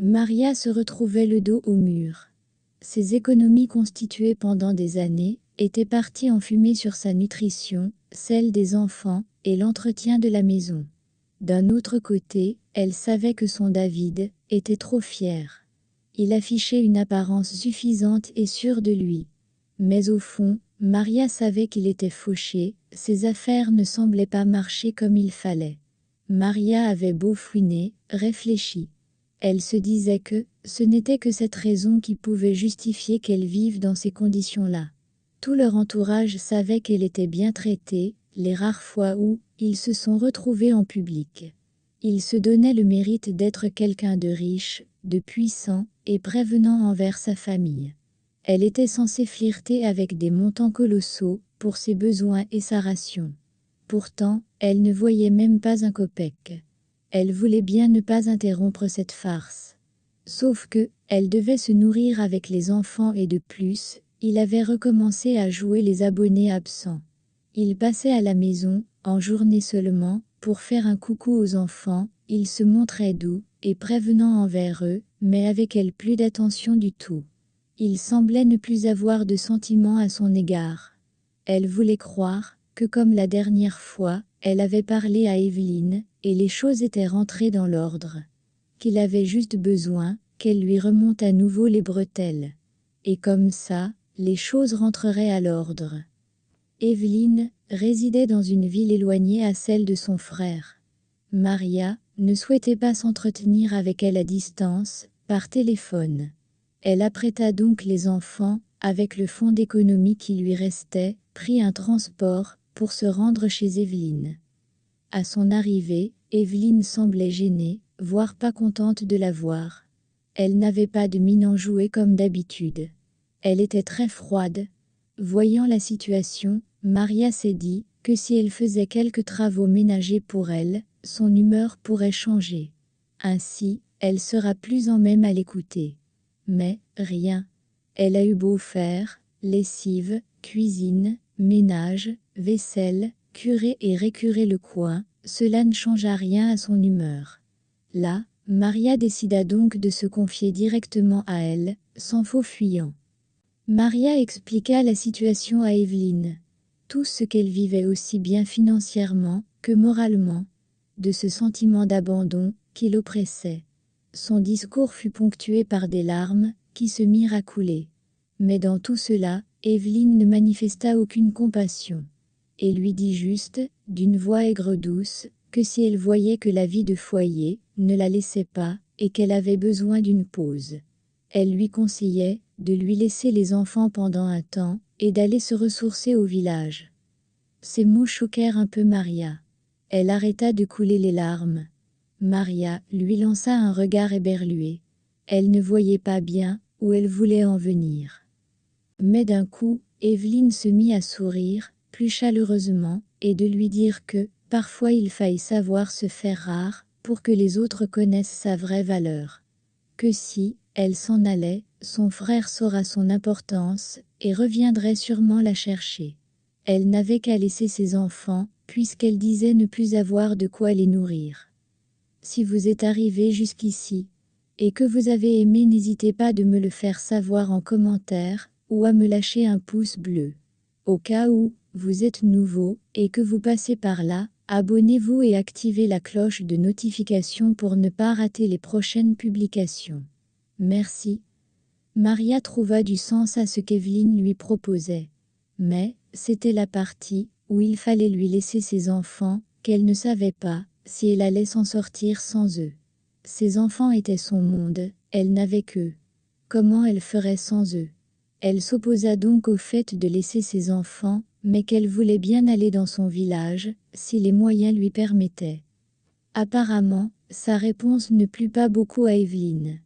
Maria se retrouvait le dos au mur. Ses économies constituées pendant des années étaient parties en fumée sur sa nutrition, celle des enfants et l'entretien de la maison. D'un autre côté, elle savait que son David était trop fier. Il affichait une apparence suffisante et sûre de lui. Mais au fond, Maria savait qu'il était fauché, ses affaires ne semblaient pas marcher comme il fallait. Maria avait beau fouiner, réfléchir. Elle se disait que ce n'était que cette raison qui pouvait justifier qu'elle vive dans ces conditions-là. Tout leur entourage savait qu'elle était bien traitée, les rares fois où ils se sont retrouvés en public. Ils se donnaient le mérite d'être quelqu'un de riche, de puissant et prévenant envers sa famille. Elle était censée flirter avec des montants colossaux pour ses besoins et sa ration. Pourtant, elle ne voyait même pas un copec. Elle voulait bien ne pas interrompre cette farce. Sauf que, elle devait se nourrir avec les enfants et de plus, il avait recommencé à jouer les abonnés absents. Il passait à la maison, en journée seulement, pour faire un coucou aux enfants, il se montrait doux et prévenant envers eux, mais avec elle plus d'attention du tout. Il semblait ne plus avoir de sentiments à son égard. Elle voulait croire que comme la dernière fois, elle avait parlé à Evelyne, et les choses étaient rentrées dans l'ordre. Qu'il avait juste besoin qu'elle lui remonte à nouveau les bretelles. Et comme ça, les choses rentreraient à l'ordre. Evelyne résidait dans une ville éloignée à celle de son frère. Maria ne souhaitait pas s'entretenir avec elle à distance, par téléphone. Elle apprêta donc les enfants, avec le fonds d'économie qui lui restait, prit un transport pour se rendre chez Evelyne. À son arrivée, Evelyne semblait gênée, voire pas contente de la voir. Elle n'avait pas de mine enjouée comme d'habitude. Elle était très froide. Voyant la situation, Maria s'est dit que si elle faisait quelques travaux ménagers pour elle, son humeur pourrait changer. Ainsi, elle sera plus en même à l'écouter. Mais, rien. Elle a eu beau faire, lessive, cuisine, ménage, vaisselle, curer et récurer le coin, cela ne changea rien à son humeur. Là, Maria décida donc de se confier directement à elle, sans faux fuyant. Maria expliqua la situation à Evelyne. Tout ce qu'elle vivait aussi bien financièrement que moralement, de ce sentiment d'abandon qui l'oppressait. Son discours fut ponctué par des larmes qui se mirent à couler. Mais dans tout cela, Evelyne ne manifesta aucune compassion. Et lui dit juste, d'une voix aigre-douce, que si elle voyait que la vie de foyer ne la laissait pas et qu'elle avait besoin d'une pause. Elle lui conseillait de lui laisser les enfants pendant un temps et d'aller se ressourcer au village. Ces mots choquèrent un peu Maria. Elle arrêta de couler les larmes. Maria lui lança un regard éberlué. Elle ne voyait pas bien où elle voulait en venir. Mais d'un coup, Evelyne se mit à sourire, plus chaleureusement, et de lui dire que, parfois il faille savoir se faire rare, pour que les autres connaissent sa vraie valeur. Que si, elle s'en allait, son frère saura son importance, et reviendrait sûrement la chercher. Elle n'avait qu'à laisser ses enfants, puisqu'elle disait ne plus avoir de quoi les nourrir. Si vous êtes arrivé jusqu'ici, et que vous avez aimé, n'hésitez pas de me le faire savoir en commentaire, ou à me lâcher un pouce bleu. Au cas où vous êtes nouveau, et que vous passez par là, abonnez-vous et activez la cloche de notification pour ne pas rater les prochaines publications. Merci. Maria trouva du sens à ce qu'Evelyne lui proposait. Mais, c'était la partie où il fallait lui laisser ses enfants, qu'elle ne savait pas si elle allait s'en sortir sans eux. Ses enfants étaient son monde, elle n'avait qu'eux. Comment elle ferait sans eux? Elle s'opposa donc au fait de laisser ses enfants, mais qu'elle voulait bien aller dans son village, si les moyens lui permettaient. Apparemment, sa réponse ne plut pas beaucoup à Evelyne,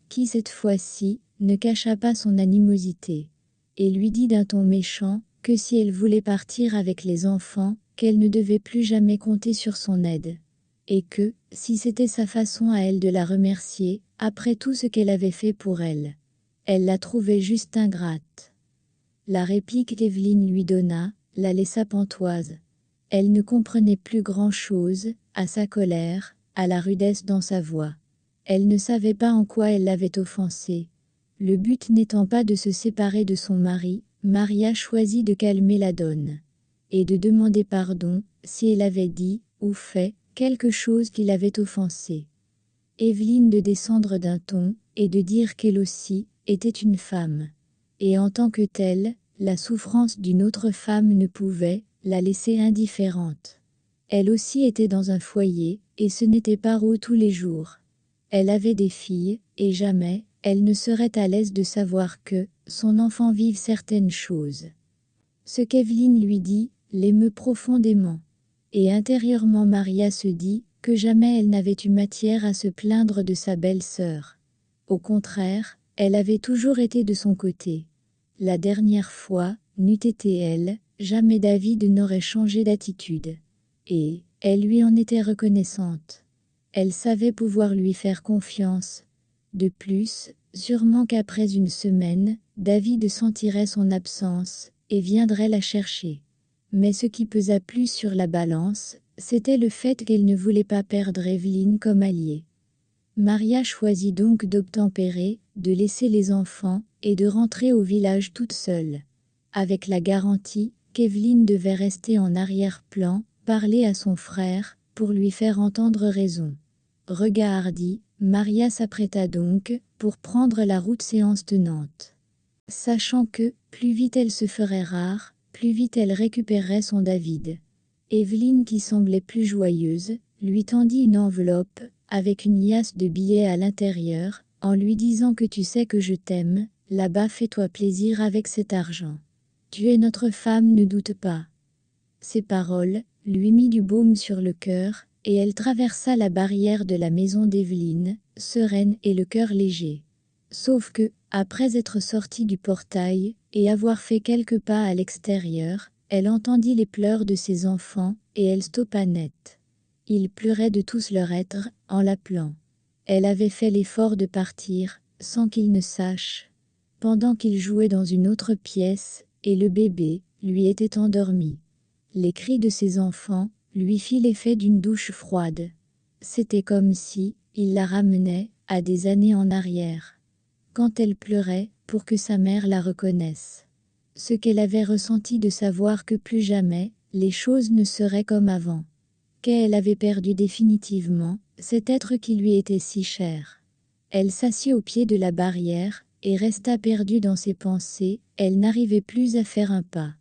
qui cette fois-ci ne cacha pas son animosité, et lui dit d'un ton méchant que si elle voulait partir avec les enfants, qu'elle ne devait plus jamais compter sur son aide, et que, si c'était sa façon à elle de la remercier, après tout ce qu'elle avait fait pour elle, elle la trouvait juste ingrate. La réplique qu'Evelyne lui donna la laissa pantoise. Elle ne comprenait plus grand-chose, à sa colère, à la rudesse dans sa voix. Elle ne savait pas en quoi elle l'avait offensé. Le but n'étant pas de se séparer de son mari, Maria choisit de calmer la donne et de demander pardon si elle avait dit ou fait quelque chose qui l'avait offensée. Evelyne de descendre d'un ton et de dire qu'elle aussi était une femme. Et en tant que telle, la souffrance d'une autre femme ne pouvait la laisser indifférente. Elle aussi était dans un foyer, et ce n'était pas rose tous les jours. Elle avait des filles, et jamais elle ne serait à l'aise de savoir que son enfant vive certaines choses. Ce qu'Evelyne lui dit l'émeut profondément. Et intérieurement Maria se dit que jamais elle n'avait eu matière à se plaindre de sa belle-sœur. Au contraire, elle avait toujours été de son côté. La dernière fois, n'eût été elle, jamais David n'aurait changé d'attitude. Et elle lui en était reconnaissante. Elle savait pouvoir lui faire confiance. De plus, sûrement qu'après une semaine, David sentirait son absence et viendrait la chercher. Mais ce qui pesa plus sur la balance, c'était le fait qu'elle ne voulait pas perdre Evelyne comme alliée. Maria choisit donc d'obtempérer, de laisser les enfants et de rentrer au village toute seule, avec la garantie qu'Evelyne devait rester en arrière-plan, parler à son frère, pour lui faire entendre raison. Regard hardi, Maria s'apprêta donc pour prendre la route séance tenante. Sachant que, plus vite elle se ferait rare, plus vite elle récupérerait son David. Evelyne, qui semblait plus joyeuse, lui tendit une enveloppe, avec une liasse de billets à l'intérieur, en lui disant que tu sais que je t'aime, là-bas fais-toi plaisir avec cet argent. Tu es notre femme, ne doute pas. Ces paroles lui mit du baume sur le cœur, et elle traversa la barrière de la maison d'Evelyne, sereine et le cœur léger. Sauf que, après être sortie du portail, et avoir fait quelques pas à l'extérieur, elle entendit les pleurs de ses enfants, et elle stoppa net. Ils pleuraient de tous leur être, en l'appelant. Elle avait fait l'effort de partir, sans qu'il ne sache, pendant qu'il jouait dans une autre pièce, et le bébé lui était endormi. Les cris de ses enfants lui fit l'effet d'une douche froide. C'était comme si il la ramenait à des années en arrière, quand elle pleurait pour que sa mère la reconnaisse. Ce qu'elle avait ressenti de savoir que plus jamais les choses ne seraient comme avant, qu'elle avait perdu définitivement cet être qui lui était si cher. Elle s'assit au pied de la barrière et resta perdue dans ses pensées. Elle n'arrivait plus à faire un pas.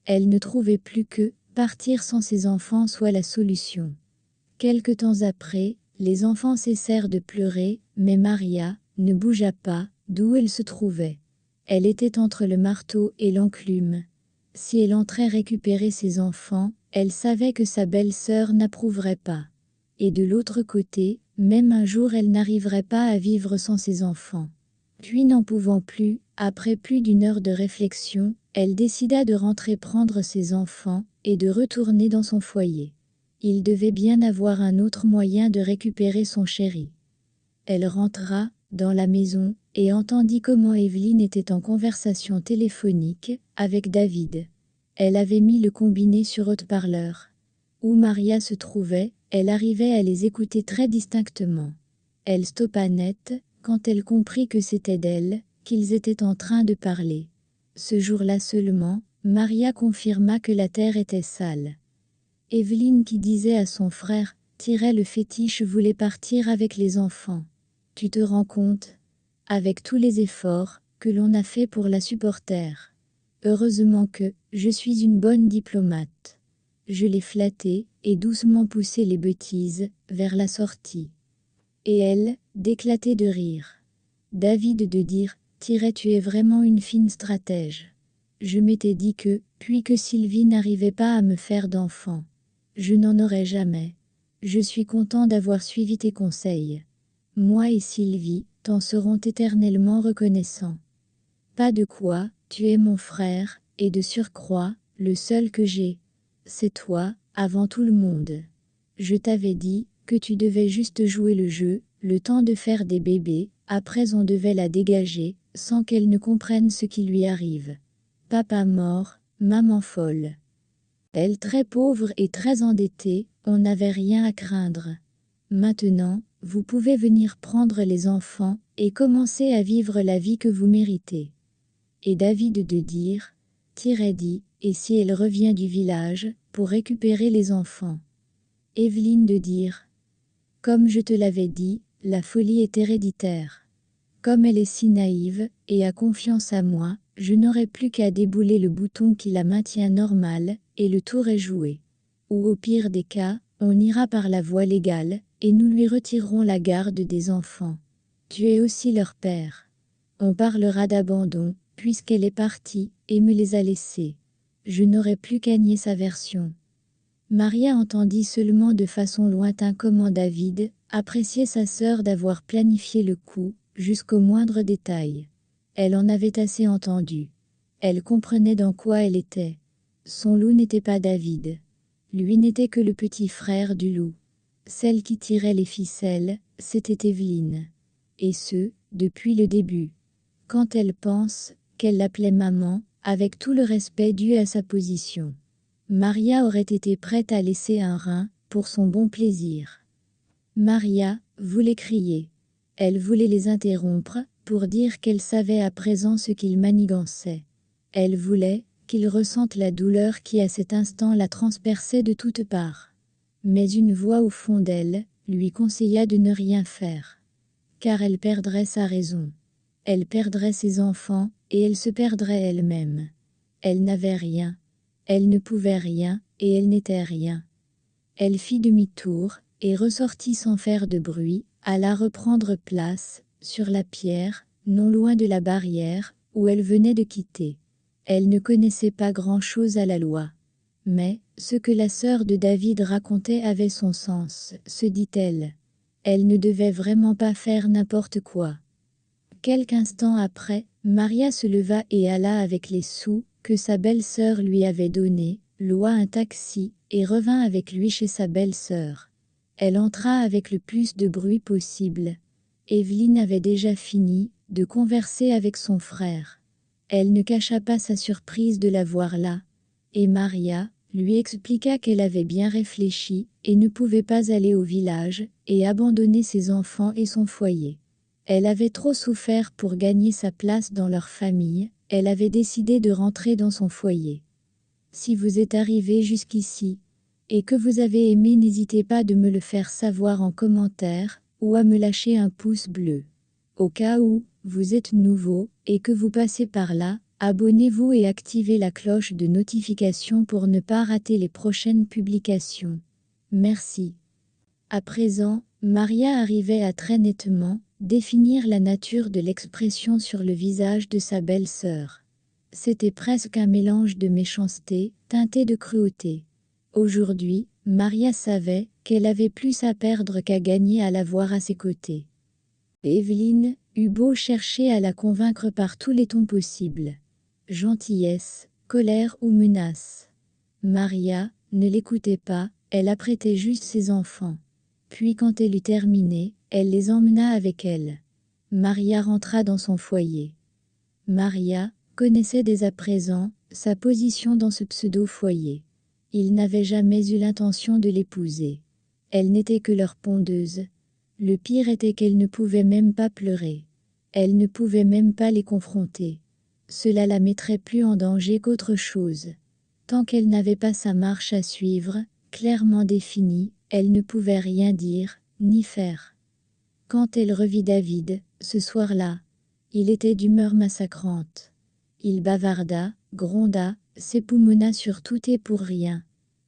Elle ne trouvait plus que partir sans ses enfants soit la solution. Quelque temps après, les enfants cessèrent de pleurer, mais Maria ne bougea pas d'où elle se trouvait. Elle était entre le marteau et l'enclume. Si elle entrait récupérer ses enfants, elle savait que sa belle-sœur n'approuverait pas. Et de l'autre côté, même un jour elle n'arriverait pas à vivre sans ses enfants. Puis n'en pouvant plus, après plus d'une heure de réflexion, elle décida de rentrer prendre ses enfants et de retourner dans son foyer. Il devait bien avoir un autre moyen de récupérer son chéri. Elle rentra dans la maison et entendit comment Evelyne était en conversation téléphonique avec David. Elle avait mis le combiné sur haut-parleur. Où Maria se trouvait, elle arrivait à les écouter très distinctement. Elle stoppa net quand elle comprit que c'était d'elle qu'ils étaient en train de parler. Ce jour-là seulement, Maria confirma que la terre était sale. Evelyne, qui disait à son frère « Tirait le fétiche, voulait partir avec les enfants. Tu te rends compte, avec tous les efforts que l'on a fait pour la supporter. Heureusement que je suis une bonne diplomate. Je l'ai flattée et doucement poussé les bêtises vers la sortie. » Et elle, d'éclater de rire. David de dire « Tu es vraiment une fine stratège. Je m'étais dit que, puis que Sylvie n'arrivait pas à me faire d'enfant. Je n'en aurai jamais. Je suis content d'avoir suivi tes conseils. Moi et Sylvie t'en serons éternellement reconnaissants. Pas de quoi, tu es mon frère, et de surcroît, le seul que j'ai. C'est toi, avant tout le monde. Je t'avais dit que tu devais juste jouer le jeu, le temps de faire des bébés, après on devait la dégager, sans qu'elle ne comprenne ce qui lui arrive. Papa mort, maman folle. Elle très pauvre et très endettée, on n'avait rien à craindre. Maintenant, vous pouvez venir prendre les enfants et commencer à vivre la vie que vous méritez. Et David de dire, dit, et si elle revient du village, pour récupérer les enfants. Évelyne de dire, comme je te l'avais dit, la folie est héréditaire. Comme elle est si naïve, et a confiance à moi, je n'aurai plus qu'à débouler le bouton qui la maintient normale, et le tour est joué. Ou au pire des cas, on ira par la voie légale, et nous lui retirerons la garde des enfants. Tu es aussi leur père. On parlera d'abandon, puisqu'elle est partie, et me les a laissés. Je n'aurai plus qu'à nier sa version. Maria entendit seulement de façon lointaine comment David appréciait sa sœur d'avoir planifié le coup, jusqu'au moindre détail. Elle en avait assez entendu. Elle comprenait dans quoi elle était. Son loup n'était pas David. Lui n'était que le petit frère du loup. Celle qui tirait les ficelles, c'était Évelyne. Et ce, depuis le début. Quand elle pense qu'elle l'appelait maman, avec tout le respect dû à sa position. Maria aurait été prête à laisser un rein, pour son bon plaisir. Maria voulait crier. Elle voulait les interrompre, pour dire qu'elle savait à présent ce qu'ils manigançaient. Elle voulait qu'ils ressentent la douleur qui à cet instant la transperçait de toutes parts. Mais une voix au fond d'elle lui conseilla de ne rien faire. Car elle perdrait sa raison. Elle perdrait ses enfants, et elle se perdrait elle-même. Elle n'avait rien. Elle ne pouvait rien, et elle n'était rien. Elle fit demi-tour, et ressortit sans faire de bruit, alla reprendre place, sur la pierre, non loin de la barrière, où elle venait de quitter. Elle ne connaissait pas grand-chose à la loi. Mais, ce que la sœur de David racontait avait son sens, se dit-elle. Elle ne devait vraiment pas faire n'importe quoi. Quelques instants après, Maria se leva et alla avec les sous que sa belle-sœur lui avait donnés, loua un taxi, et revint avec lui chez sa belle-sœur. Elle entra avec le plus de bruit possible. Évelyne avait déjà fini de converser avec son frère. Elle ne cacha pas sa surprise de la voir là, et Maria lui expliqua qu'elle avait bien réfléchi et ne pouvait pas aller au village et abandonner ses enfants et son foyer. Elle avait trop souffert pour gagner sa place dans leur famille, elle avait décidé de rentrer dans son foyer. Si vous êtes arrivé jusqu'ici, et que vous avez aimé, n'hésitez pas de me le faire savoir en commentaire, ou à me lâcher un pouce bleu. Au cas où vous êtes nouveau, et que vous passez par là, abonnez-vous et activez la cloche de notification pour ne pas rater les prochaines publications. Merci. À présent, Maria arrivait à très nettement définir la nature de l'expression sur le visage de sa belle-sœur. C'était presque un mélange de méchanceté, teinté de cruauté. Aujourd'hui, Maria savait qu'elle avait plus à perdre qu'à gagner à la voir à ses côtés. Évelyne eut beau chercher à la convaincre par tous les tons possibles. Gentillesse, colère ou menace. Maria ne l'écoutait pas, elle apprêtait juste ses enfants. Puis quand elle eut terminé, elle les emmena avec elle. Maria rentra dans son foyer. Maria connaissait dès à présent sa position dans ce pseudo-foyer. Il n'avait jamais eu l'intention de l'épouser. Elle n'était que leur pondeuse. Le pire était qu'elle ne pouvait même pas pleurer. Elle ne pouvait même pas les confronter. Cela la mettrait plus en danger qu'autre chose. Tant qu'elle n'avait pas sa marche à suivre, clairement définie, elle ne pouvait rien dire, ni faire. Quand elle revit David, ce soir-là, il était d'humeur massacrante. Il bavarda, gronda, s'époumonna sur tout et pour rien.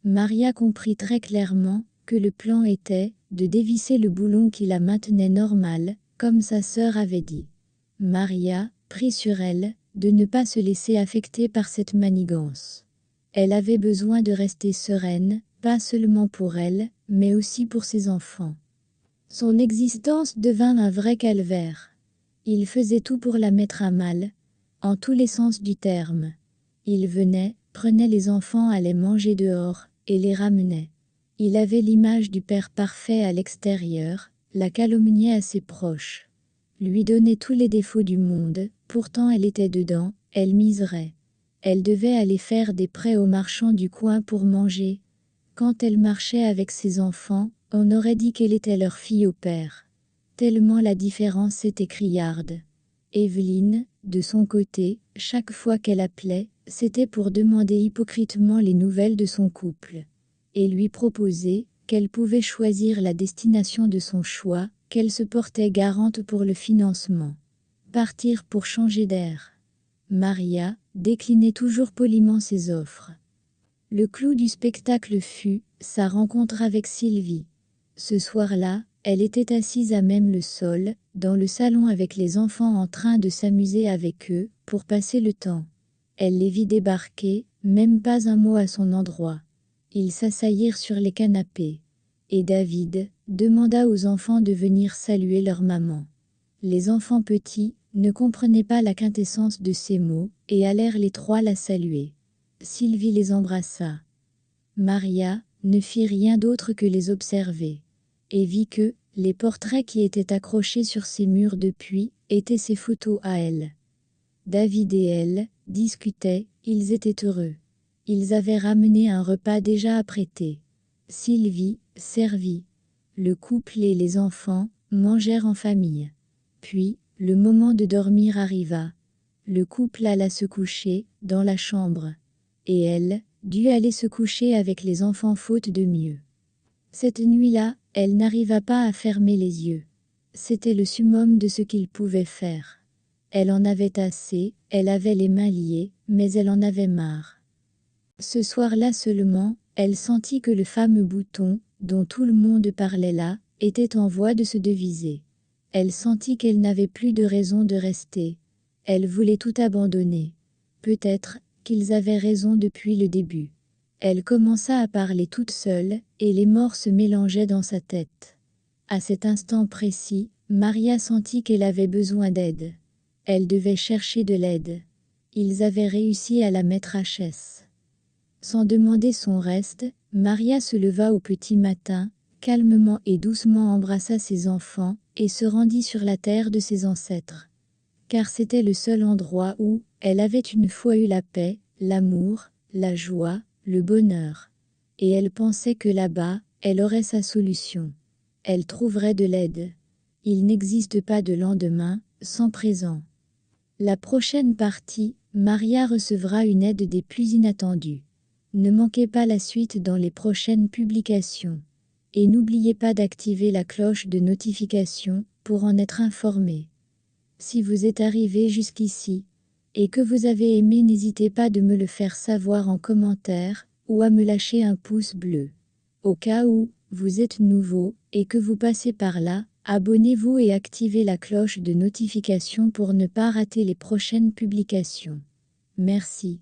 Maria comprit très clairement que le plan était de dévisser le boulon qui la maintenait normale, comme sa sœur avait dit. Maria prit sur elle de ne pas se laisser affecter par cette manigance. Elle avait besoin de rester sereine, pas seulement pour elle, mais aussi pour ses enfants. Son existence devint un vrai calvaire. Il faisait tout pour la mettre à mal, en tous les sens du terme. Il venait, prenait les enfants, allait manger dehors, et les ramenait. Il avait l'image du père parfait à l'extérieur, la calomniait à ses proches. Lui donnait tous les défauts du monde, pourtant elle était dedans, elle miserait. Elle devait aller faire des prêts aux marchands du coin pour manger. Quand elle marchait avec ses enfants, On aurait dit qu'elle était leur fille au père. Tellement la différence était criarde. Evelyne, de son côté, chaque fois qu'elle appelait, c'était pour demander hypocritement les nouvelles de son couple. Et lui proposer qu'elle pouvait choisir la destination de son choix, qu'elle se portait garante pour le financement. Partir pour changer d'air. Maria déclinait toujours poliment ses offres. Le clou du spectacle fut sa rencontre avec Sylvie. Ce soir-là, elle était assise à même le sol, dans le salon avec les enfants en train de s'amuser avec eux, pour passer le temps. Elle les vit débarquer, même pas un mot à son endroit. Ils s'assaillirent sur les canapés. Et David demanda aux enfants de venir saluer leur maman. Les enfants petits ne comprenaient pas la quintessence de ces mots, et allèrent les trois la saluer. Sylvie les embrassa. Maria ne fit rien d'autre que les observer. Et vit que les portraits qui étaient accrochés sur ces murs depuis étaient ses photos à elle. David et elle discutaient, ils étaient heureux. Ils avaient ramené un repas déjà apprêté. Sylvie servit. Le couple et les enfants mangèrent en famille. Puis, le moment de dormir arriva. Le couple alla se coucher dans la chambre. Et elle dut aller se coucher avec les enfants faute de mieux. Cette nuit-là, elle n'arriva pas à fermer les yeux. C'était le summum de ce qu'il pouvait faire. Elle en avait assez, elle avait les mains liées, mais elle en avait marre. Ce soir-là seulement, elle sentit que le fameux bouton, dont tout le monde parlait là, était en voie de se deviser. Elle sentit qu'elle n'avait plus de raison de rester. Elle voulait tout abandonner. Peut-être qu'ils avaient raison depuis le début. Elle commença à parler toute seule, et les morts se mélangeaient dans sa tête. À cet instant précis, Maria sentit qu'elle avait besoin d'aide. Elle devait chercher de l'aide. Ils avaient réussi à la mettre HS. Sans demander son reste, Maria se leva au petit matin, calmement et doucement embrassa ses enfants, et se rendit sur la terre de ses ancêtres. Car c'était le seul endroit où elle avait une fois eu la paix, l'amour, la joie, le bonheur. Et elle pensait que là-bas, elle aurait sa solution. Elle trouverait de l'aide. Il n'existe pas de lendemain sans présent. La prochaine partie, Maria recevra une aide des plus inattendues. Ne manquez pas la suite dans les prochaines publications. Et n'oubliez pas d'activer la cloche de notification pour en être informé. Si vous êtes arrivé jusqu'ici, et que vous avez aimé, n'hésitez pas de me le faire savoir en commentaire, ou à me lâcher un pouce bleu. Au cas où vous êtes nouveau, et que vous passez par là, abonnez-vous et activez la cloche de notification pour ne pas rater les prochaines publications. Merci.